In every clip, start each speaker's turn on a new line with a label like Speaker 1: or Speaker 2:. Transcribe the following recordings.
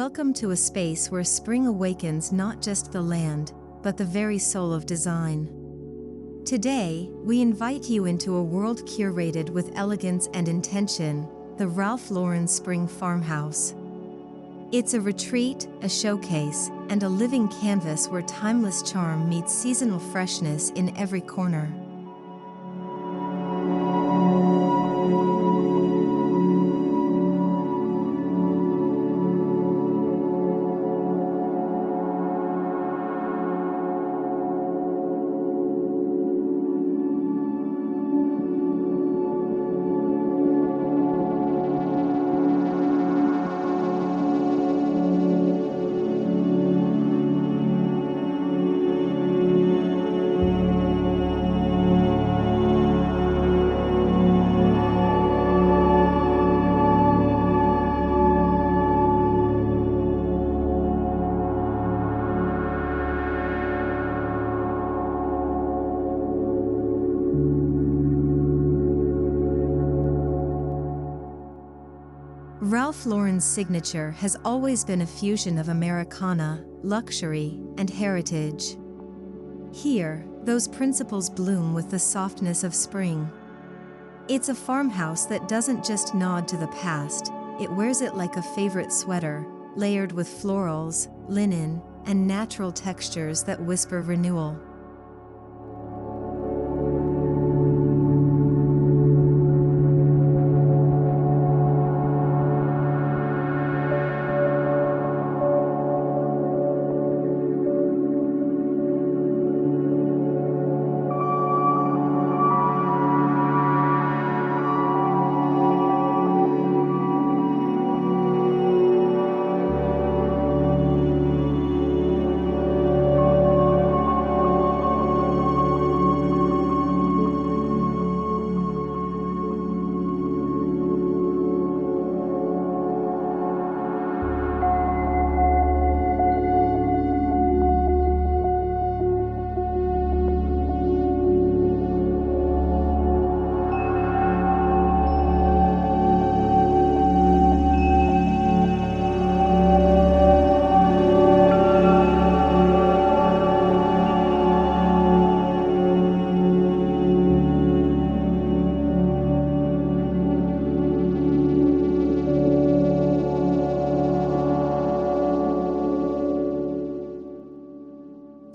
Speaker 1: Welcome to a space where spring awakens not just the land, but the very soul of design. Today, we invite you into a world curated with elegance and intention, the Ralph Lauren Spring Farmhouse. It's a retreat, a showcase, and a living canvas where timeless charm meets seasonal freshness in every corner. Ralph Lauren's signature has always been a fusion of Americana, luxury, and heritage. Here, those principles bloom with the softness of spring. It's a farmhouse that doesn't just nod to the past, it wears it like a favorite sweater, layered with florals, linen, and natural textures that whisper renewal.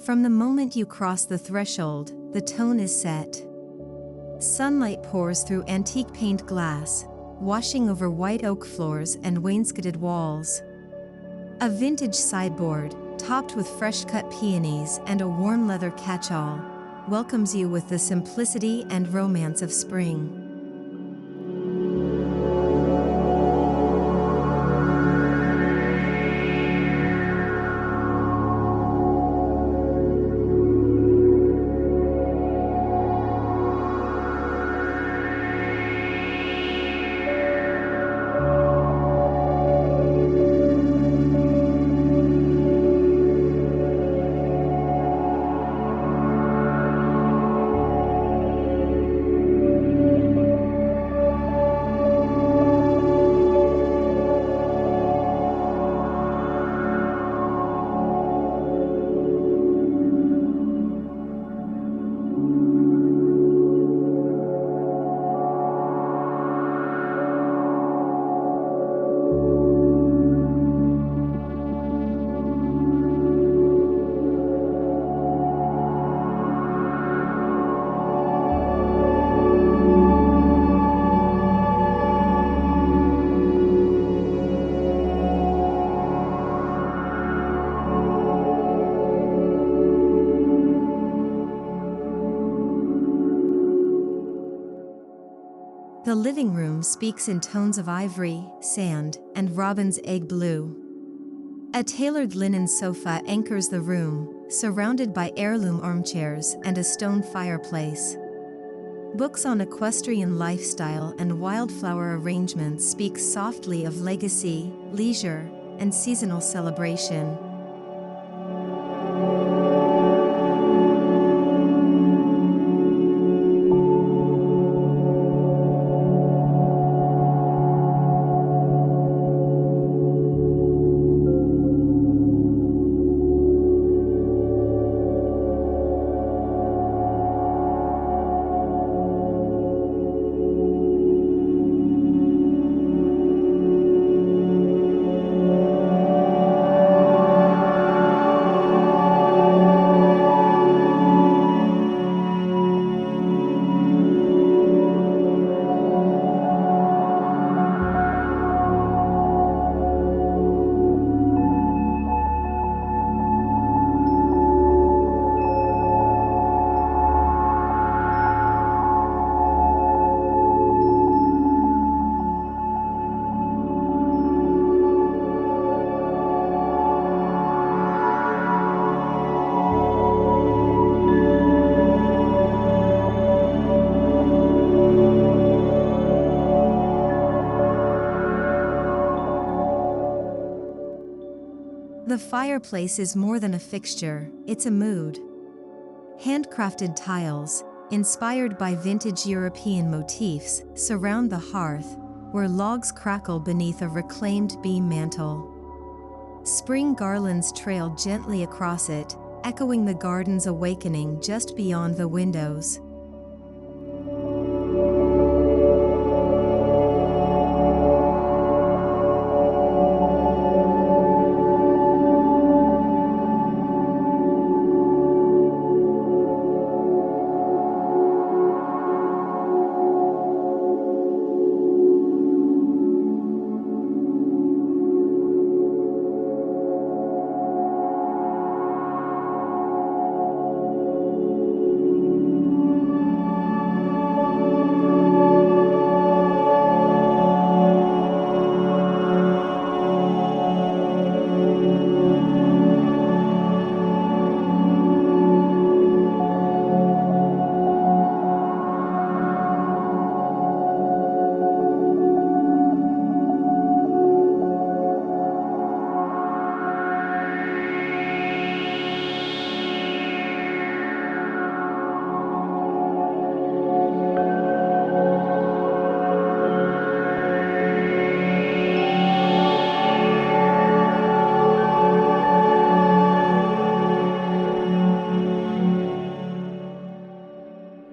Speaker 1: From the moment you cross the threshold, the tone is set. Sunlight pours through antique painted glass, washing over white oak floors and wainscoted walls. A vintage sideboard, topped with fresh-cut peonies and a worn leather catch-all, welcomes you with the simplicity and romance of spring. The living room speaks in tones of ivory, sand, and robin's egg blue. A tailored linen sofa anchors the room, surrounded by heirloom armchairs and a stone fireplace. Books on equestrian lifestyle and wildflower arrangements speak softly of legacy, leisure, and seasonal celebration. The fireplace is more than a fixture, it's a mood. Handcrafted tiles, inspired by vintage European motifs, surround the hearth, where logs crackle beneath a reclaimed beam mantel. Spring garlands trail gently across it, echoing the garden's awakening just beyond the windows.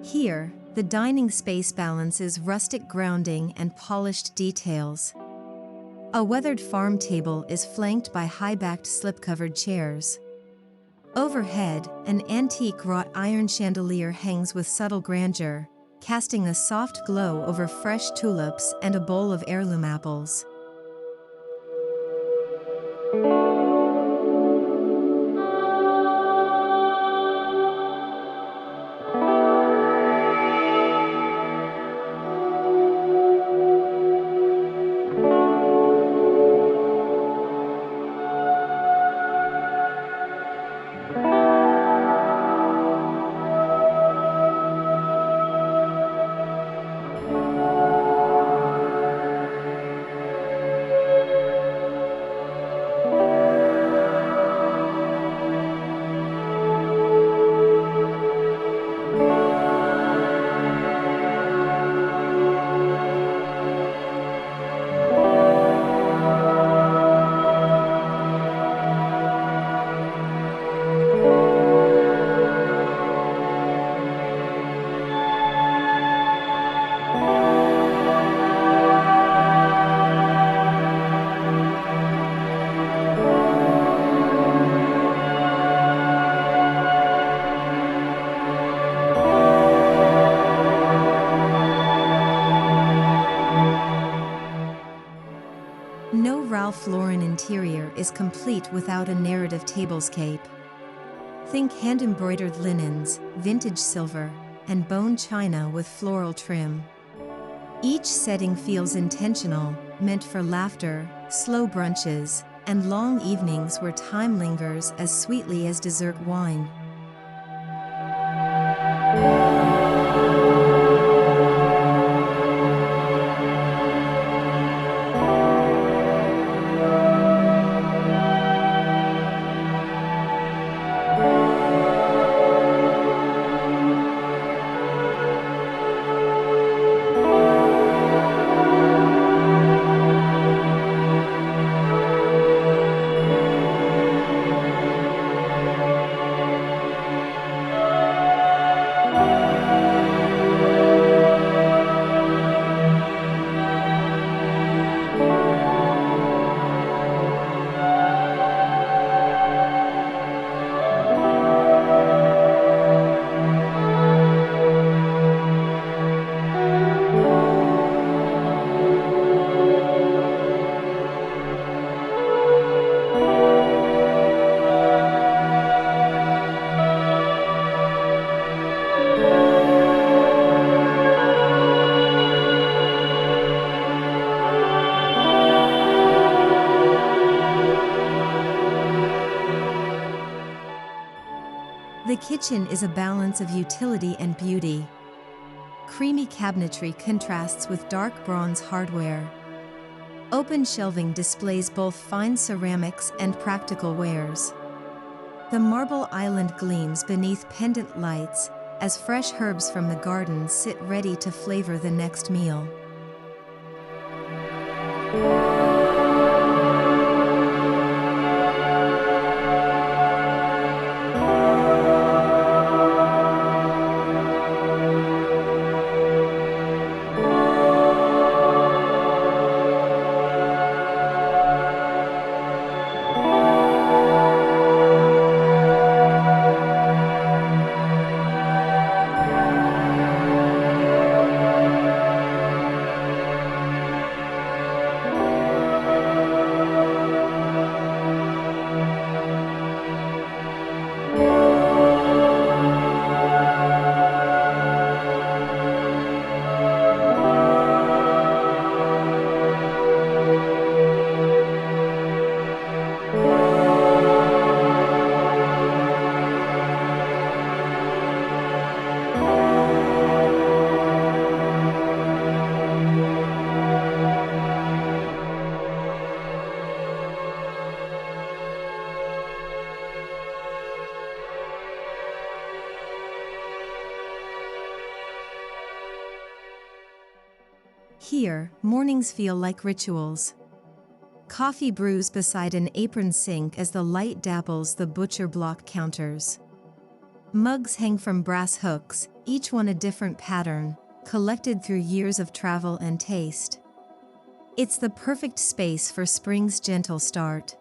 Speaker 1: Here, the dining space balances rustic grounding and polished details. A weathered farm table is flanked by high-backed slip-covered chairs. Overhead, an antique wrought iron chandelier hangs with subtle grandeur, casting a soft glow over fresh tulips and a bowl of heirloom apples. No Ralph Lauren interior is complete without a narrative tablescape. Think hand-embroidered linens, vintage silver, and bone china with floral trim. Each setting feels intentional, meant for laughter, slow brunches, and long evenings where time lingers as sweetly as dessert wine. The kitchen is a balance of utility and beauty. Creamy cabinetry contrasts with dark bronze hardware. Open shelving displays both fine ceramics and practical wares. The marble island gleams beneath pendant lights, as fresh herbs from the garden sit ready to flavor the next meal. Here, mornings feel like rituals. Coffee brews beside an apron sink as the light dabbles the butcher block counters. Mugs hang from brass hooks, each one a different pattern, collected through years of travel and taste. It's the perfect space for spring's gentle start.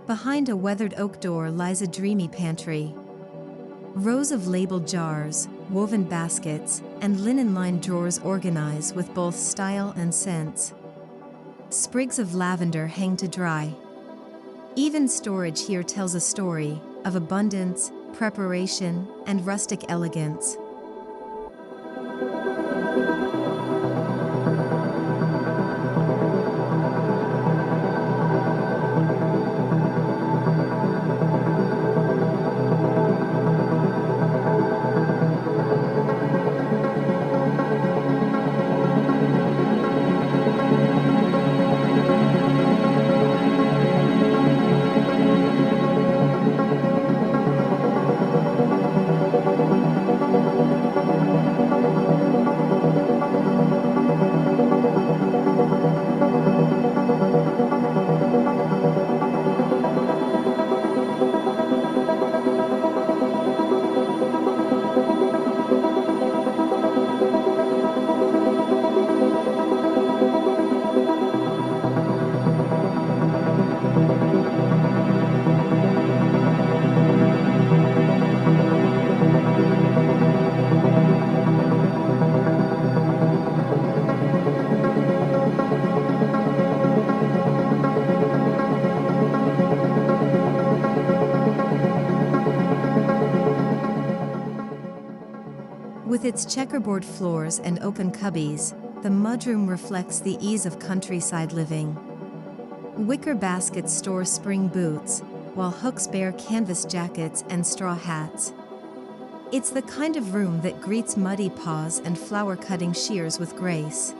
Speaker 1: Behind a weathered oak door lies a dreamy pantry. Rows of labeled jars, woven baskets, and linen-lined drawers organize with both style and sense. Sprigs of lavender hang to dry. Even storage here tells a story of abundance, preparation, and rustic elegance. With its checkerboard floors and open cubbies, the mudroom reflects the ease of countryside living. Wicker baskets store spring boots, while hooks bear canvas jackets and straw hats. It's the kind of room that greets muddy paws and flower-cutting shears with grace.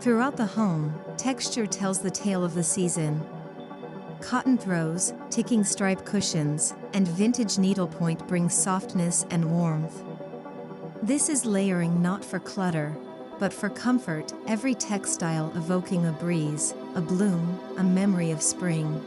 Speaker 1: Throughout the home, texture tells the tale of the season. Cotton throws, ticking stripe cushions, and vintage needlepoint bring softness and warmth. This is layering not for clutter, but for comfort, every textile evoking a breeze, a bloom, a memory of spring.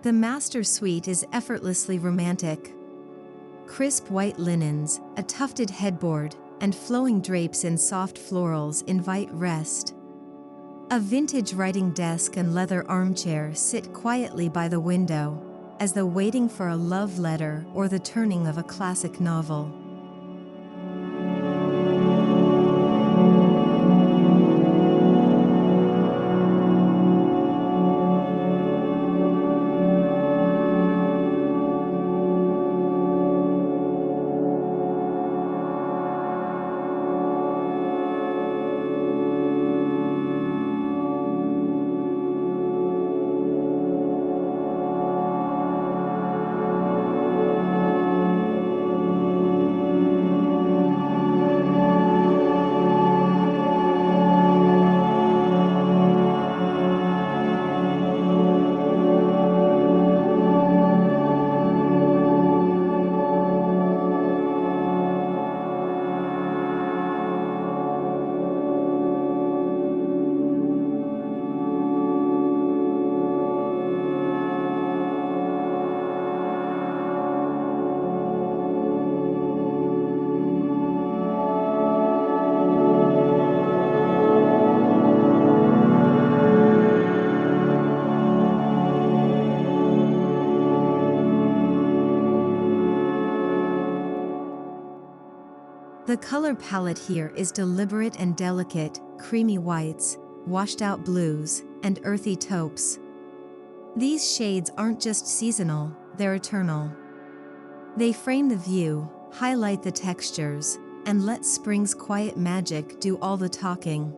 Speaker 1: The master suite is effortlessly romantic. Crisp white linens, a tufted headboard, and flowing drapes in soft florals invite rest. A vintage writing desk and leather armchair sit quietly by the window, as though waiting for a love letter or the turning of a classic novel. The color palette here is deliberate and delicate, creamy whites, washed-out blues, and earthy taupes. These shades aren't just seasonal, they're eternal. They frame the view, highlight the textures, and let spring's quiet magic do all the talking.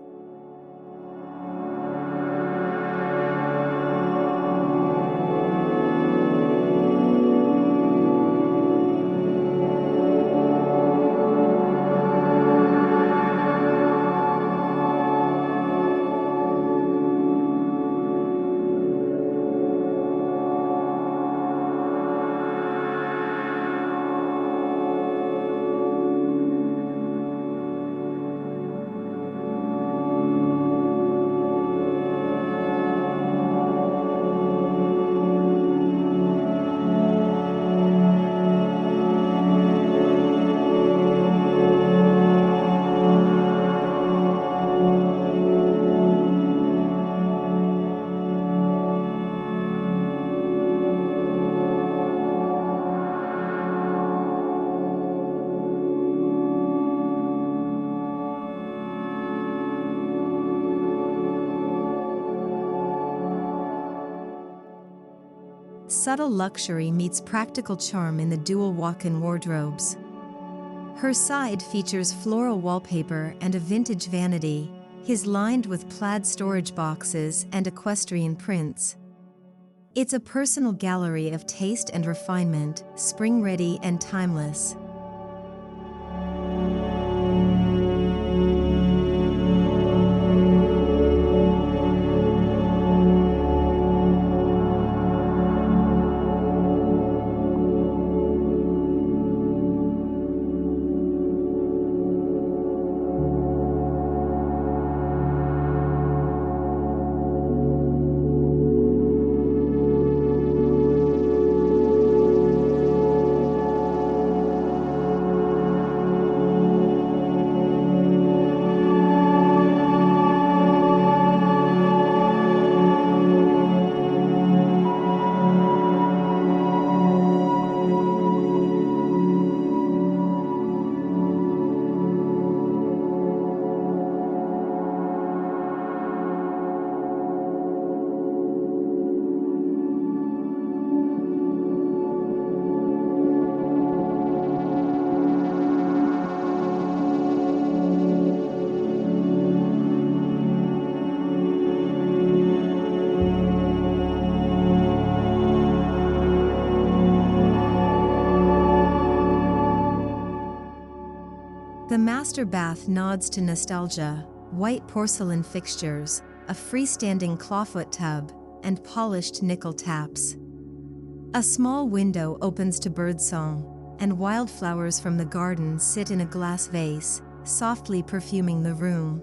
Speaker 1: Subtle luxury meets practical charm in the dual walk-in wardrobes. Her side features floral wallpaper and a vintage vanity, his lined with plaid storage boxes and equestrian prints. It's a personal gallery of taste and refinement, spring-ready and timeless. The master bath nods to nostalgia: white porcelain fixtures, a freestanding clawfoot tub, and polished nickel taps. A small window opens to birdsong, and wildflowers from the garden sit in a glass vase, softly perfuming the room.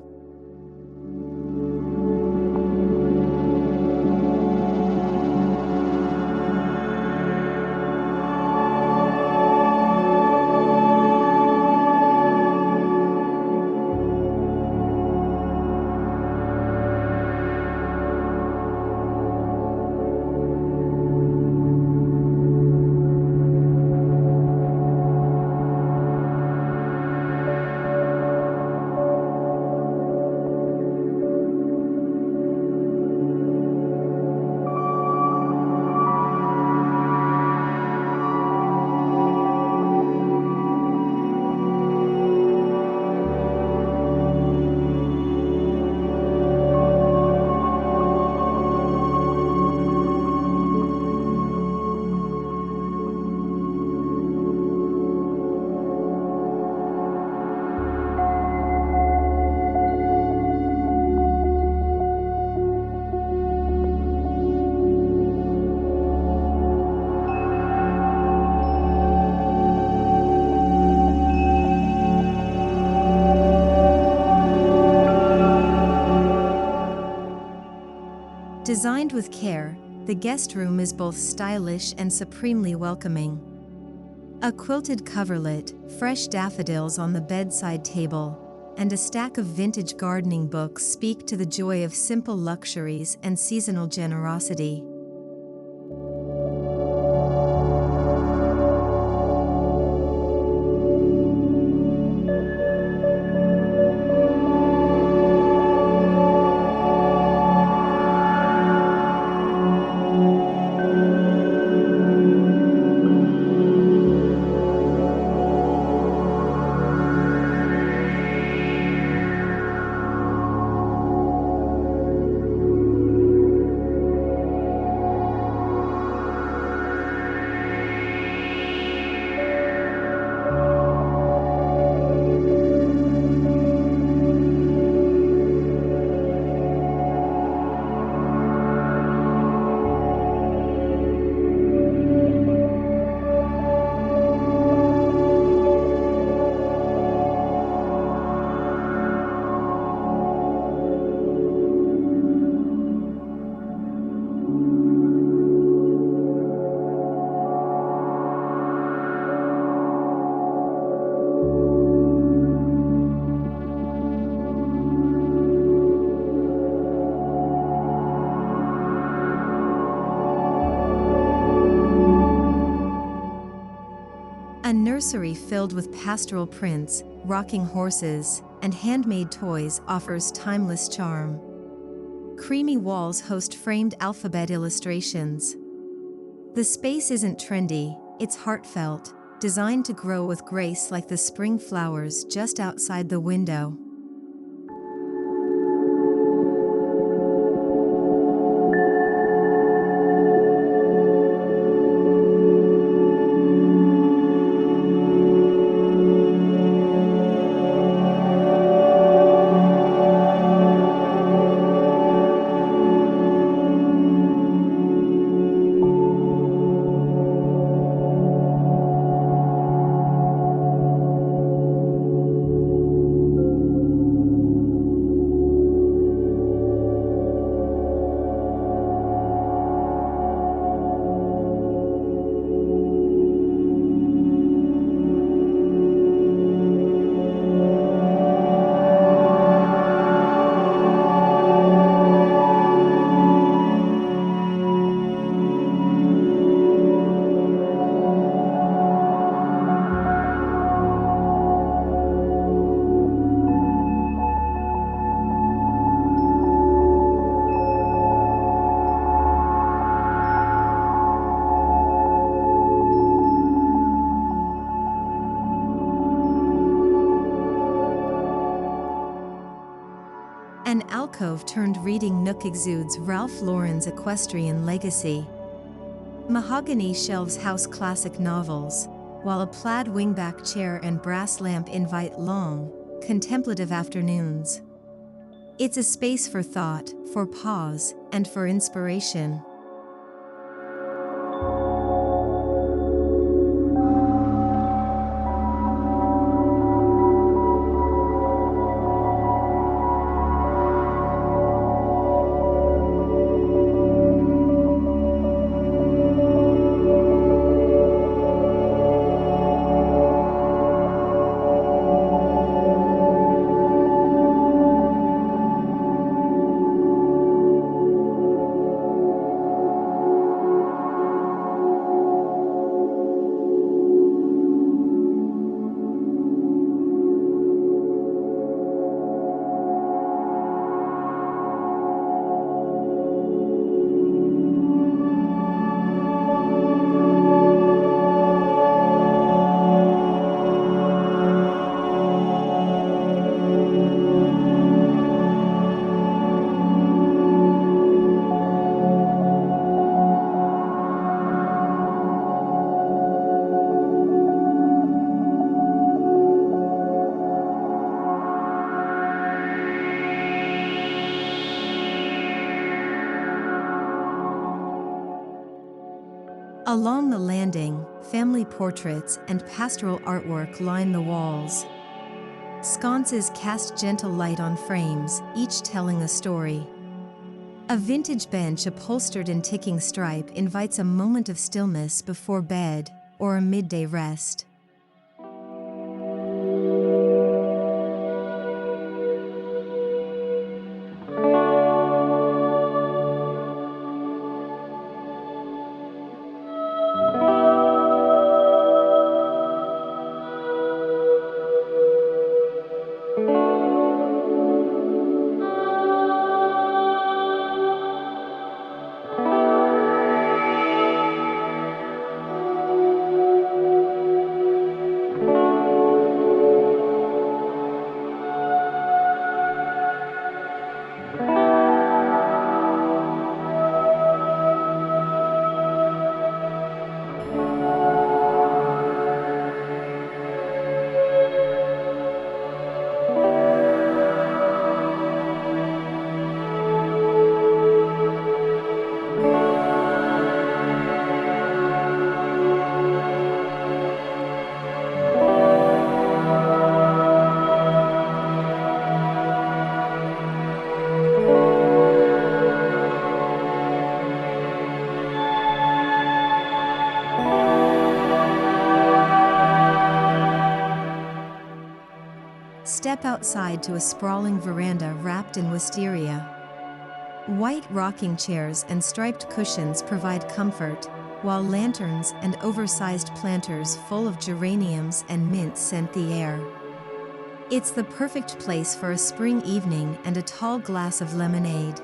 Speaker 1: Designed with care, the guest room is both stylish and supremely welcoming. A quilted coverlet, fresh daffodils on the bedside table, and a stack of vintage gardening books speak to the joy of simple luxuries and seasonal generosity. A nursery filled with pastoral prints, rocking horses, and handmade toys offers timeless charm. Creamy walls host framed alphabet illustrations. The space isn't trendy, it's heartfelt, designed to grow with grace like the spring flowers just outside the window. An alcove-turned reading nook exudes Ralph Lauren's equestrian legacy. Mahogany shelves house classic novels, while a plaid wingback chair and brass lamp invite long, contemplative afternoons. It's a space for thought, for pause, and for inspiration. Along the landing, family portraits and pastoral artwork line the walls. Sconces cast gentle light on frames, each telling a story. A vintage bench upholstered in ticking stripe invites a moment of stillness before bed or a midday rest. Step outside to a sprawling veranda wrapped in wisteria. White rocking chairs and striped cushions provide comfort, while lanterns and oversized planters full of geraniums and mint scent the air. It's the perfect place for a spring evening and a tall glass of lemonade.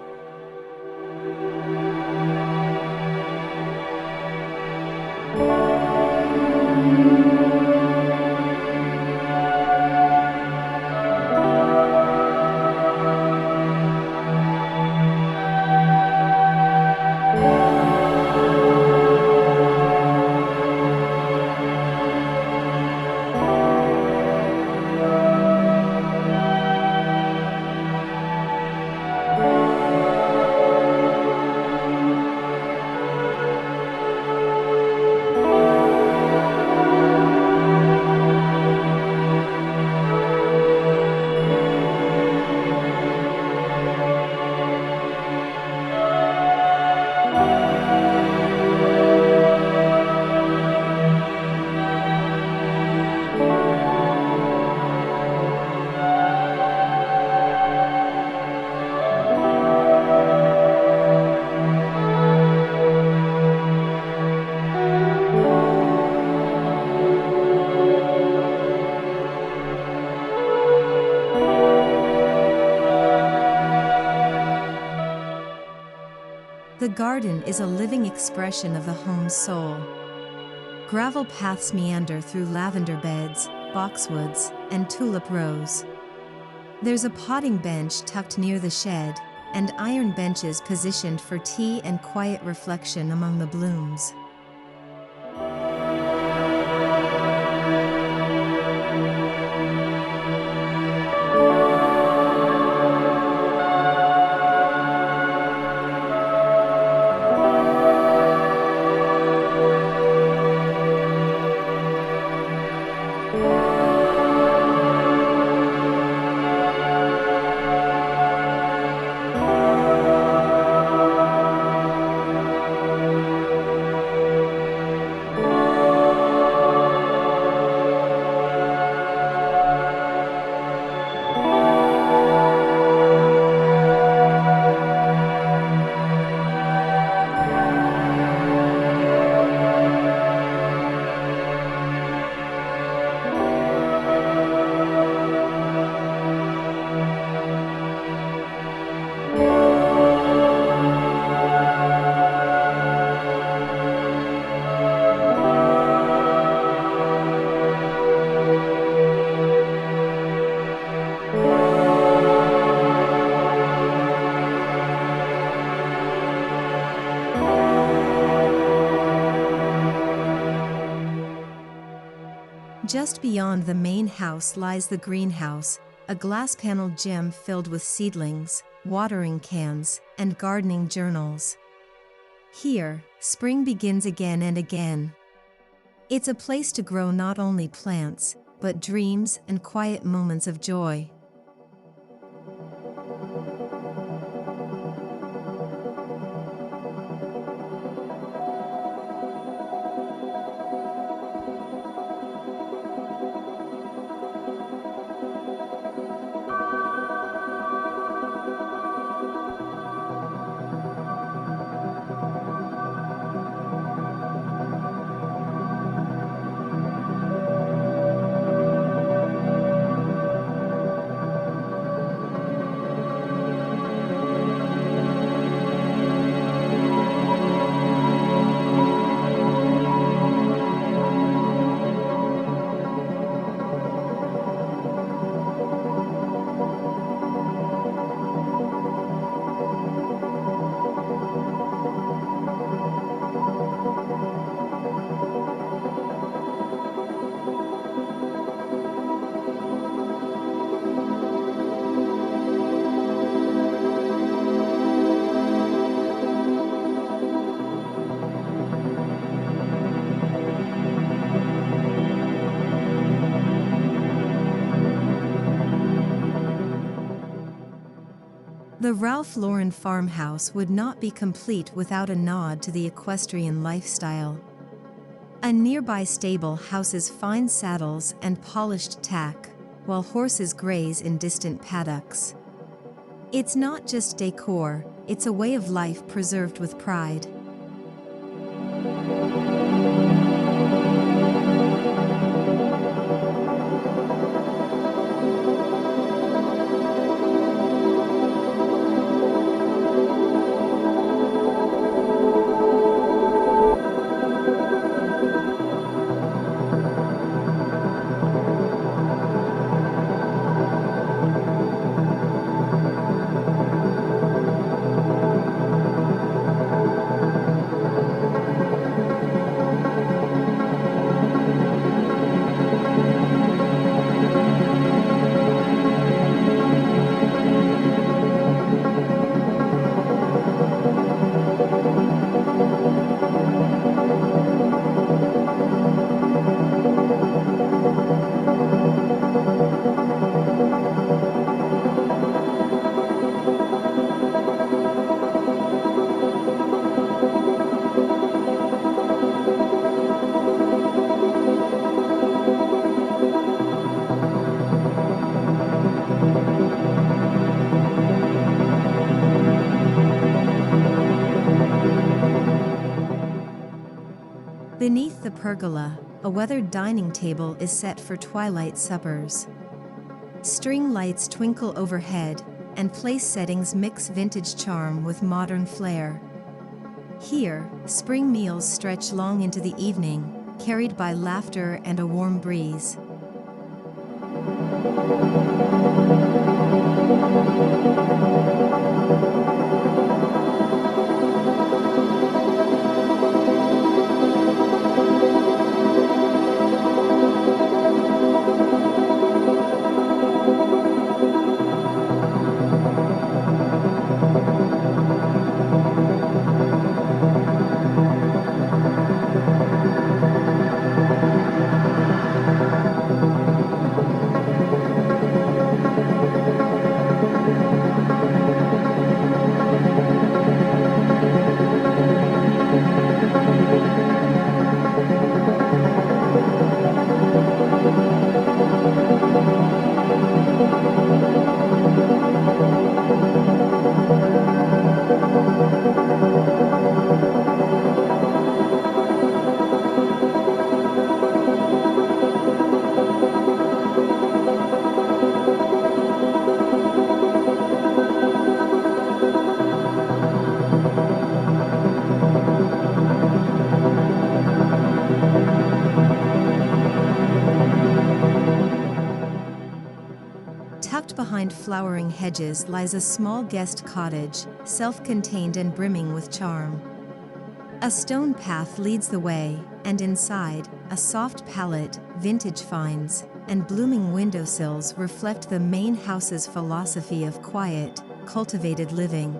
Speaker 1: The garden is a living expression of the home's soul. Gravel paths meander through lavender beds, boxwoods, and tulip rows. There's a potting bench tucked near the shed, and iron benches positioned for tea and quiet reflection among the blooms. Just beyond the main house lies the greenhouse, a glass-paneled gym filled with seedlings, watering cans, and gardening journals. Here, spring begins again and again. It's a place to grow not only plants, but dreams and quiet moments of joy. The Ralph Lauren farmhouse would not be complete without a nod to the equestrian lifestyle. A nearby stable houses fine saddles and polished tack, while horses graze in distant paddocks. It's not just decor, it's a way of life preserved with pride. Beneath the pergola, a weathered dining table is set for twilight suppers. String lights twinkle overhead, and place settings mix vintage charm with modern flair. Here, spring meals stretch long into the evening, carried by laughter and a warm breeze. Tucked behind flowering hedges lies a small guest cottage, self-contained and brimming with charm. A stone path leads the way, and inside, a soft palette, vintage finds, and blooming windowsills reflect the main house's philosophy of quiet, cultivated living.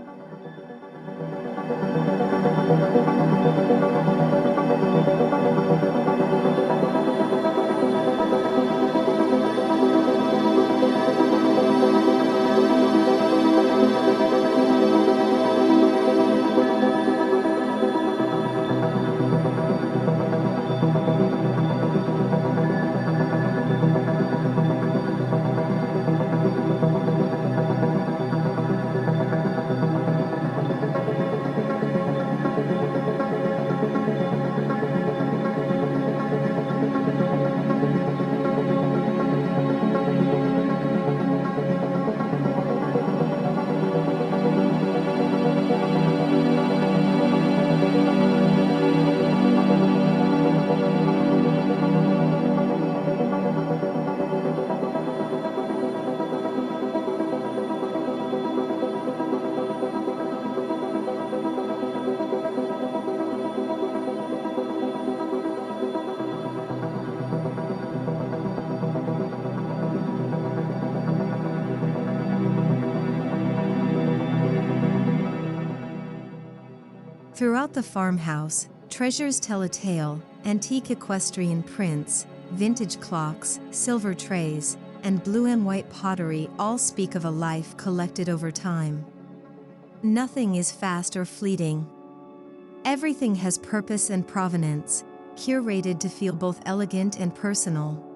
Speaker 1: Throughout the farmhouse, treasures tell a tale: antique equestrian prints, vintage clocks, silver trays, and blue and white pottery all speak of a life collected over time. Nothing is fast or fleeting. Everything has purpose and provenance, curated to feel both elegant and personal.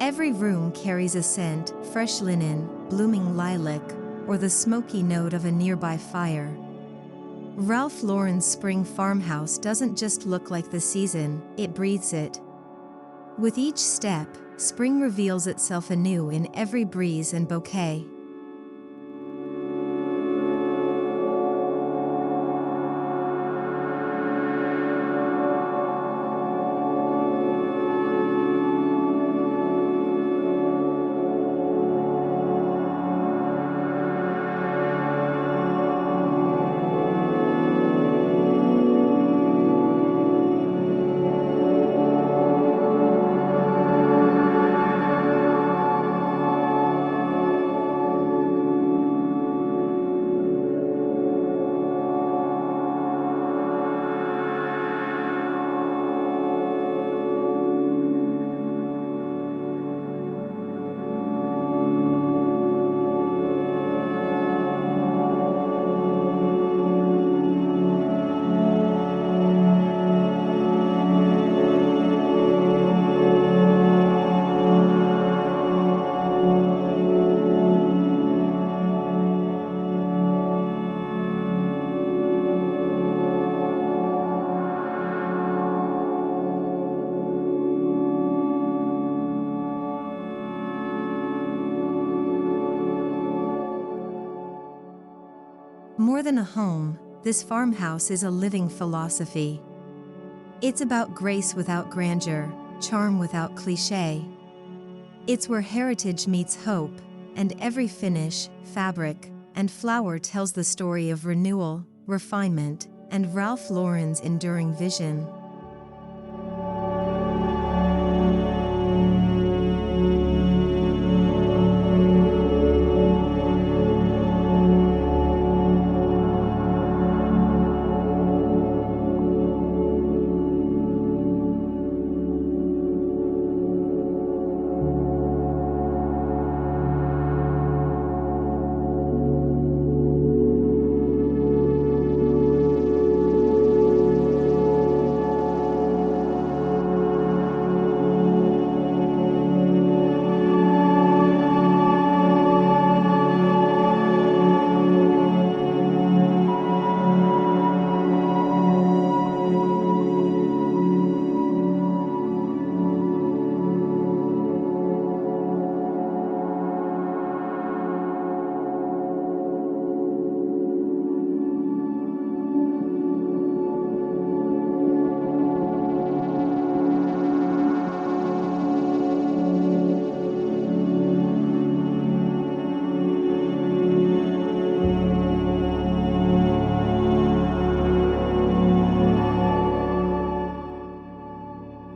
Speaker 1: Every room carries a scent: fresh linen, blooming lilac, or the smoky note of a nearby fire. Ralph Lauren Spring Farmhouse doesn't just look like the season, it breathes it. With each step, spring reveals itself anew in every breeze and bouquet. More than a home, this farmhouse is a living philosophy. It's about grace without grandeur, charm without cliché. It's where heritage meets hope, and every finish, fabric, and flower tells the story of renewal, refinement, and Ralph Lauren's enduring vision.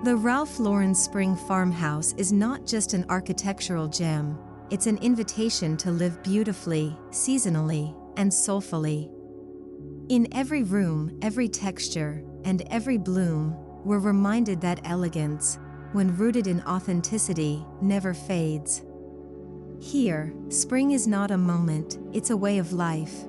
Speaker 1: The Ralph Lauren Spring Farmhouse is not just an architectural gem, it's an invitation to live beautifully, seasonally, and soulfully. In every room, every texture, and every bloom, we're reminded that elegance, when rooted in authenticity, never fades. Here, spring is not a moment, it's a way of life.